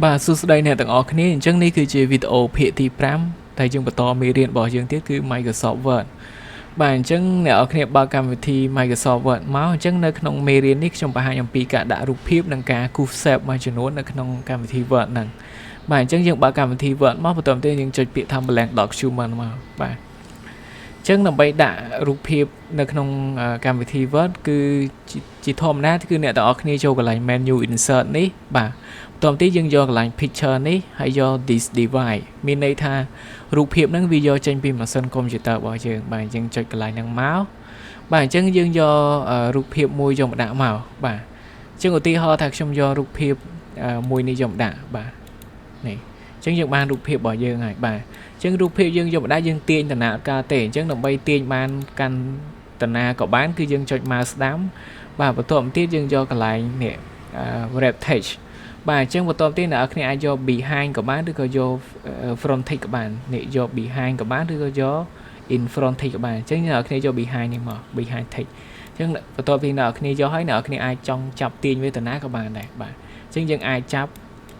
បាទសួស្តីអ្នកទាំងអស់គ្នាអញ្ចឹងនេះគឺជាវីដេអូភាគទី5ដែលយើងបន្តមេរៀនរបស់យើងទៀតគឺ Microsoft Word បាទអញ្ចឹងអ្នកនរគ្នាបើកកម្មវិធី Microsoft Word មកអញ្ចឹងនៅក្នុងមេរៀននេះខ្ញុំបង្ហាញអំពីការដាក់រូបភាពនិងការគូស save មួយចំនួននៅក្នុងកម្មវិធី Word ហ្នឹងបាទអញ្ចឹងយើងបើកកម្មវិធី Word មកបន្តទៅយើងចុចពាក្យថា blank document មកបាទចឹងដើម្បីដាក់រូបភាពនៅក្នុងកម្មវិធី Word គឺជាធម្មតាគឺអ្នកទាំងអស់គ្នាចូលកន្លែង menu insert នេះបាទបន្ទាប់ទៀតយើងយកកន្លែង picture នេះហើយយក this device មានន័យថារូបភាពហ្នឹងវាយកចេញពីម៉ាស៊ីនកុំព្យូទ័ររបស់យើងបាទអញ្ចឹងចុចកន្លែងហ្នឹងមកបាទអញ្ចឹងយើងយករូបភាពមួយយកមកដាក់មកបាទអញ្ចឹងឧទាហរណ៍ថាខ្ញុំយករូបភាពមួយនេះយកមកដាក់បាទនេះអញ្ចឹងយើងបានរូបភាពរបស់យើងហើយបាទអញ្ចឹងរូបភាពយើងយកមកដាក់យើងទាញតំណាការទេអញ្ចឹងដើម្បីទាញបានកាន់តំណាក៏បានគឺយើងចុច mouse ស្ដាំបាទបន្ទាប់ទៀតយើងយកកន្លែងនេះ wrap text បាទអញ្ចឹងបន្ទាប់ទៀតអ្នកនរគ្នាអាចយក behind ក៏បានឬក៏យក front text ក៏បាននេះយក behind ក៏បានឬក៏យក in front text ក៏បានអញ្ចឹងអ្នកនរគ្នាយក behind នេះមក behind text អញ្ចឹងបន្ទាប់ពីអ្នកនរគ្នាយកហើយអ្នកនរគ្នាអាចចង់ចាប់ទាញវេទនាក៏បានដែរបាទអញ្ចឹងយើងអាចចាប់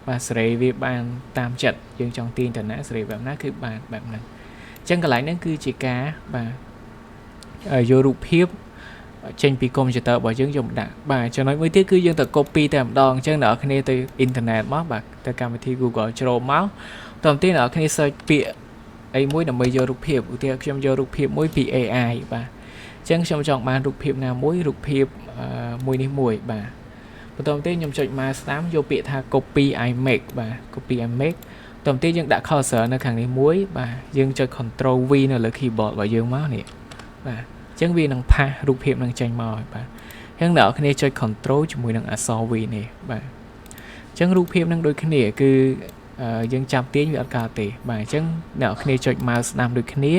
បាទសេរីវាបានតាមចិត្តយើងចង់ទាញតំណាសេរីបែបណាគឺបានបែបហ្នឹងអញ្ចឹងកន្លែងហ្នឹងគឺជាការបាទយករូបភាពចេញពីកុំព្យូទ័ររបស់យើងយកមកដាក់បាទចំណុចមួយទៀតគឺយើងទៅ copy តែម្ដងអញ្ចឹងអ្នកនរគ្នាទៅ internet មកបាទទៅកម្មវិធី Google Chrome មកតោះទៀតអ្នកនរគ្នា search ពាក្យអីមួយដើម្បីយករូបភាពឧទាហរណ៍ខ្ញុំយករូបភាពមួយពី AI បាទអញ្ចឹងខ្ញុំចង់បានរូបភាពណាមួយរូបភាពមួយនេះមួយបាទបន្ទាប់ទៀតខ្ញុំចុច mouse ស្ដាំយកពាក្យថា copy image បាទ copy image បន្ទាប់ទៀតយើងដាក់ cursor នៅខាងនេះមួយបាទយើងចុច control V នៅលើ keyboard របស់យើងមកនេះបាទអញ្ចឹងវានឹងផាសរូបភាពនឹងចេញមកហើយបាទអញ្ចឹងអ្នកនរគ្នាចុច control ជាមួយនឹងអក្សរ V នេះបាទអញ្ចឹងរូបភាពនឹងដូចគ្នាគឺយើងចាប់ទាញវាអត់កើតទេបាទអញ្ចឹងអ្នកនរគ្នាចុច mouse ស្ដាំដូចគ្នា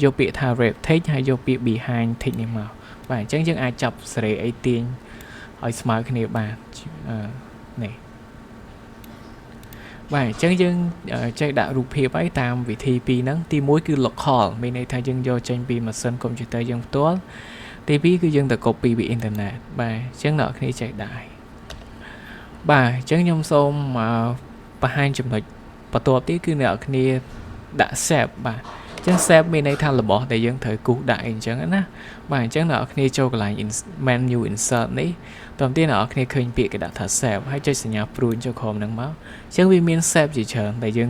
យកពាក្យថា wrap text ហើយយកពាក្យ behind text នេះមកបាទអញ្ចឹងយើងអាចចាប់សេរីអីទាញឲ្យស្មើគ្នាបាននេះបាទអញ្ចឹងយើងចេះដាក់រូបភាពឲ្យតាមវិធីពីរហ្នឹងទី1គឺ local មានន័យថាយើងយកចេញពីម៉ាស៊ីនកុំព្យូទ័រយើងផ្ទាល់ទី2គឺយើងទៅ copy ពីអ៊ីនធឺណិតបាទអញ្ចឹងអ្នកគ្នាចេះដាក់បាទអញ្ចឹងខ្ញុំសូមបង្ហាញចំណុចបន្ទាប់ទៀតគឺអ្នកគ្នាដាក់ save បាទអញ្ចឹង save មានន័យថារបស់ដែលយើងត្រូវគូសដាក់អីអញ្ចឹងណាបាទអញ្ចឹងអ្នកគ្នាចូលកន្លែង menu insert នេះតោះទៀតអ្នកគ្នាឃើញពាក្យគេដាក់ថា save ហើយចុចសញ្ញាព្រួយចូលក្រោមហ្នឹងមកអញ្ចឹងវាមាន save ជាច្រើនដែលយើង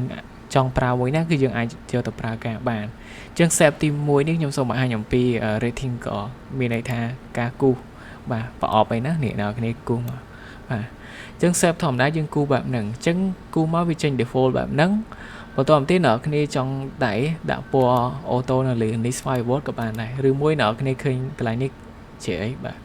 ចង់ប្រើមួយណាគឺយើងអាចយកទៅប្រើការបានអញ្ចឹង save ទី1នេះខ្ញុំសូមបង្ហាញអំពី rating ក៏មានន័យថាការគូសបាទប្រអប់អីណានេះអ្នកគ្នាគូសមកបាទអញ្ចឹង save ធម្មតាយើងគូសបែបហ្នឹងអញ្ចឹងគូសមកវាចេញ default បែបហ្នឹងបន្ទាប់ទៀតអ្នកគ្នាចង់ដាក់ពណ៌អូតូនៅលើនេះ firewall ក៏បានដែរឬមួយអ្នកគ្នាឃើញកន្លែងនេះជាអីបាទ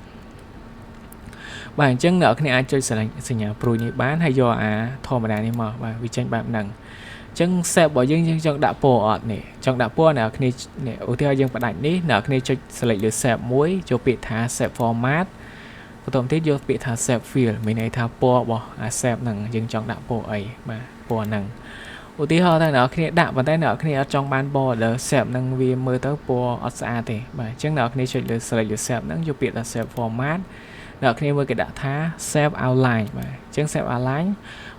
អញ្ចឹងអ្នកគ្នាអាចចុចសញ្ញាព្រួយនេះបានហើយយកអាធម្មតានេះមកបាទវាចេញបែបហ្នឹងអញ្ចឹង save របស់យើងចង់ដាក់ពណ៌អត់នេះចង់ដាក់ពណ៌អ្នកគ្នានេះឧទាហរណ៍យើងផ្ដាច់នេះអ្នកគ្នាចុច select លើ save មួយចូលពាក្យថា save format បន្ទាប់ទៀតយកពាក្យថា save field មានន័យថាពណ៌របស់អា save ហ្នឹងយើងចង់ដាក់ពណ៌អីបាទពណ៌ហ្នឹងឧទាហរណ៍ថាអ្នកគ្នាដាក់ប៉ុន្តែអ្នកគ្នាអត់ចង់បាន border save ហ្នឹងវាមើលទៅពណ៌អត់ស្អាតទេបាទអញ្ចឹងអ្នកគ្នាចុចលើ select លើ save ហ្នឹងយកពាក្យថា save format អ្នកគ្នាមើលគេដាក់ថា save outline បាទអញ្ចឹង save outline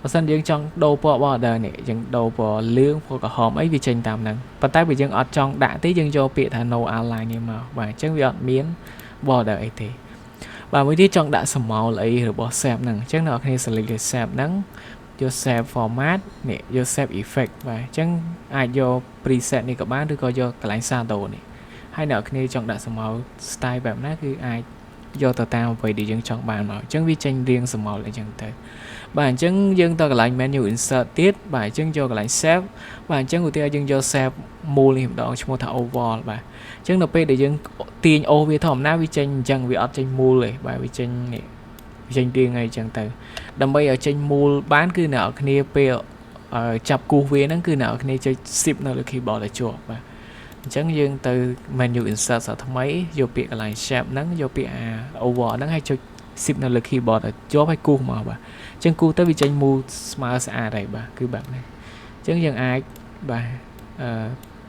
បើសិនយើងចង់ដូរពណ៌ border នេះយើងដូរពណ៌លឿងពណ៌ក្រហមអីវាចេញតាមហ្នឹងប៉ុន្តែបើយើងអត់ចង់ដាក់ទេយើងយកពាក្យថា no outline នេះមកបាទអញ្ចឹងវាអត់មាន border អីទេបាទមួយទៀតចង់ដាក់សម្ោលអីរបស់ save ហ្នឹងអញ្ចឹងអ្នកគ្នា select លើ save ហ្នឹងយក save format នេះយក save effect បាទអញ្ចឹងអាចយក preset នេះក៏បានឬក៏យកកន្លែង shadow នេះហើយអ្នកគ្នាចង់ដាក់សម្ោល style បែបណាគឺអាចយកទៅតាមអ្វីដែលយើងចង់បានមកអញ្ចឹងវាចេញរៀងសម្ោលអីចឹងទៅបាទអញ្ចឹងយើងទៅកន្លែង menu insert ទៀតបាទអញ្ចឹងយកកន្លែង save បាទអញ្ចឹងឧទាហរណ៍យើងយក save មូលនេះម្ដងឈ្មោះថា overall បាទអញ្ចឹងនៅពេលដែលយើងទាញអូសវាធម្មតាវាចេញអញ្ចឹងវាអត់ចេញមូលទេបាទវាចេញនេះវាចេញរៀងអីចឹងទៅដើម្បីឲ្យចេញមូលបានគឺអ្នកនរគ្នាពេលចាប់គូសវាហ្នឹងគឺអ្នកនរគ្នាចុច shift នៅលើ keyboard ឲ្យជាប់បាទអញ្ចឹងយើងទៅ menu insert សាថ្មីយកពាក្យកន្លែង shape ហ្នឹងយកពាក្យ over ហ្នឹងហើយចុច shift នៅលើ keyboard ឲ្យជាប់ហើយគូសមកបាទអញ្ចឹងគូសទៅវាចេញមូលស្មើស្អាតហើយបាទគឺបែបហ្នឹងអញ្ចឹងយើងអាចបាទ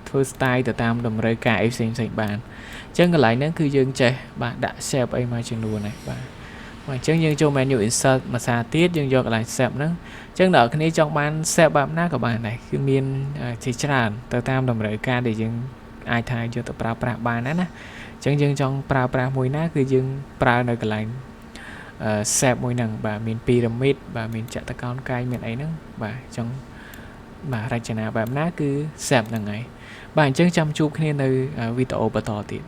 ធ្វើ style ទៅតាមតម្រូវការអីផ្សេងៗបានអញ្ចឹងកន្លែងហ្នឹងគឺយើងចេះបាទដាក់ shape អីមួយចំនួនហ្នឹងបាទ mà chẳng nhưng cho menu insert mà xa tiết nhưng do lại xếp nó chẳng đỡ cái này trong ban xếp bám ná của bạn này cứ miên chỉ tràn tờ tam đồng rời ca để dừng ai thay cho tờ pra bàn á chẳng dừng trong pra mùi ná cứ dừng pra nơi cái lạnh xếp mùi nằng và miền pyramid và miền chợ ta con cay miền ấy nữa và trong mà ra chana bám ná cứ xếp nằng ấy bạn chẳng chăm chụp cái này nơi video bật tỏ tiết